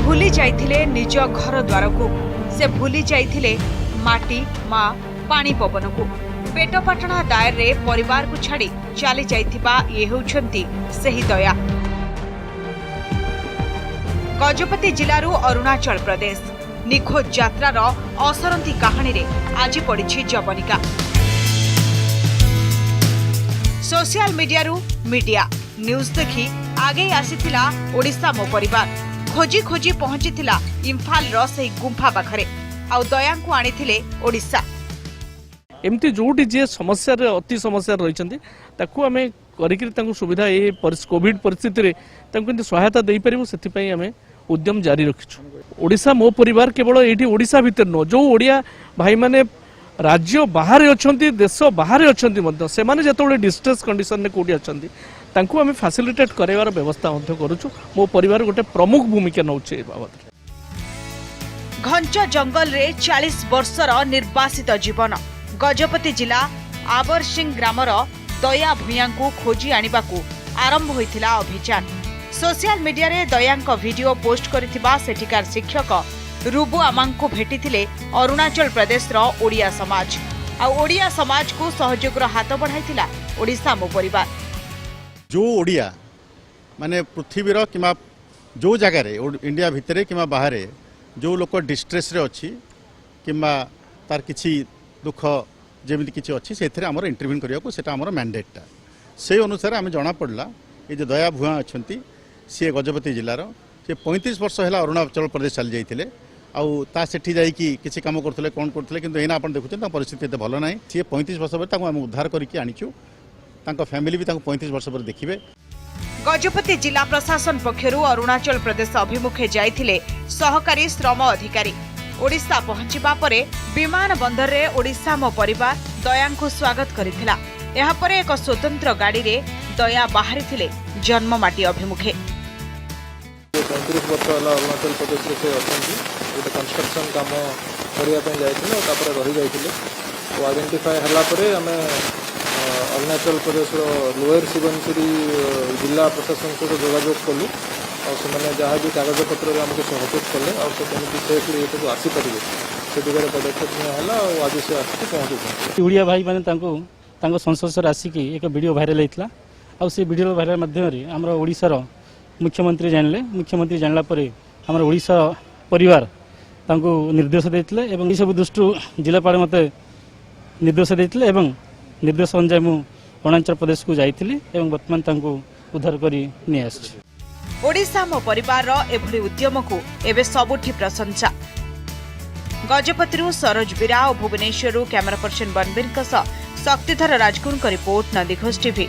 भूली जाइथिले निज घर द्वार को से भूली जाइथिले माटी माँ पानी पवन को पेटपाटणा दायर रे परिवार को छाड़ी चली जाइथिबा ये होउछंती सही दया। गजपति जिलारू अरुणाचल प्रदेश निखोज यात्रार असरंती कहानी रे आज पड़ी जवनिका। सोशल मीडिया न्यूज देखी आगे आसीथिला ओडिशा मो परिवार खोजी खोजी पहुंचीथिला इम्फाल रो से गुंफा पाखरे आउ दया को आनीथिले ओडिशा। एमती जोटी जे समस्या अति समस्या रही आम कर सुविधा ये कोविड परिस्थिति रे सहायता दे पारू से आम उद्यम जारी रखीचु। ओडिशा मो परिवार केवल ये ओडिशा भितर नुह जो ओडिया भाई माने राज्य बाहर अच्छा देश बाहर अच्छा से जो डिस्ट्रेस कंडीशन में कौटी अच्छा आम फैसिलिटेट करार व्यवस्था करुचु। मो परिवार गोटे प्रमुख भूमिका नौ बाबद। घंच जंगल रे 40 वर्षर निर्वासित जीवन गजपति जिला आबरसिंह ग्रामर दया भूया को खोजी आनिबाकू आरंभ होइथिला अभियान। सोशल मीडिया रे दयांक वीडियो पोस्ट करिथिबा सेठिकार शिक्षक रुबु आमांकु भेटिथिले अरुणाचल प्रदेश रो ओडिया समाज आ ओडिया समाज को सहयोग रो हाथ बढ़ाइथिला ओडिशा मो परिवार। जो ओडिया माने पृथ्वी रो किमा जो जगह रे इंडिया भितरे किमा बाहर जो लोक डिस्ट्रेस रे अछि किमा तार किछि दुख जेमिति किछि अछि सेथरे हमर इंटरव्यू करिया को सेटा हमर मैंडेटटा से अनुसार आमे जणा पड़ला ए जे दया भुआ अछंती सी गजपति जिलार से 35 वर्ष है अरुणाचल प्रदेश चली जाइए आउ ता सेठी जाई कि किछि काम करथले कोन करथले किंतु एना आपण देखुछन ता परिस्थिति एते भलो नाही। सी 35 वर्ष पर हम उद्धार करके आनिछु तांको फैमिली भी तांको 35 वर्ष पर देखिबे। गजपति जिला प्रशासन पक्षरु अरुणाचल प्रदेश अभिमुखे जाइथिले सहकारी श्रम अधिकारी। ओडिशा पहुंचीबा परे विमान बंदर रे ओडिशा मो परिवार दयांकु स्वागत करिथिला। एहा परे एक स्वतंत्र गाड़ी रे दया बाहरी थिले जन्ममाटी अभिमुखे। 35 वर्ष अरुणाचल प्रदेश से गोटे कंस्ट्रक्शन काम करने जाते रही जाते आइडेंटिफाई है आम अरुणाचल प्रदेश लोअर सुबनसिरी जिला प्रशासन सहित जोगाजोग कलु और जहाँ भी कागज पत्र आमको सहयोग कले आमती सेफ्ली ये आसीपर से दिगरे पदक्षेप निला आज से आसिक पहुँचुं। ओडिया भाई मैंने संसद आसिक एक वीडियो भाइराल होता आ से वीडियो भाइराल माध्यम आम ओडिशार मुख्यमंत्री जानले। मुख्यमंत्री जानला परे आम ओडिशा परिवार तांको निर्देश देते एवं सब दृष्टि जिलापाल मत निर्देश देते एवं निर्देश अनुसार मु अरुणाचल प्रदेश को जाइथिली एवं वर्तमान तांको उद्धार करी नि आछि। ओडिशा मो परिवार रो एभली उद्यम को एबे सबुठी प्रशंसा। गजपतिरु सरोज बिरा और भुवनेश्वरु कैमरा पर्सन बनबीर शक्तिधर राजगुण का रिपोर्ट नंदीघोष टीवी।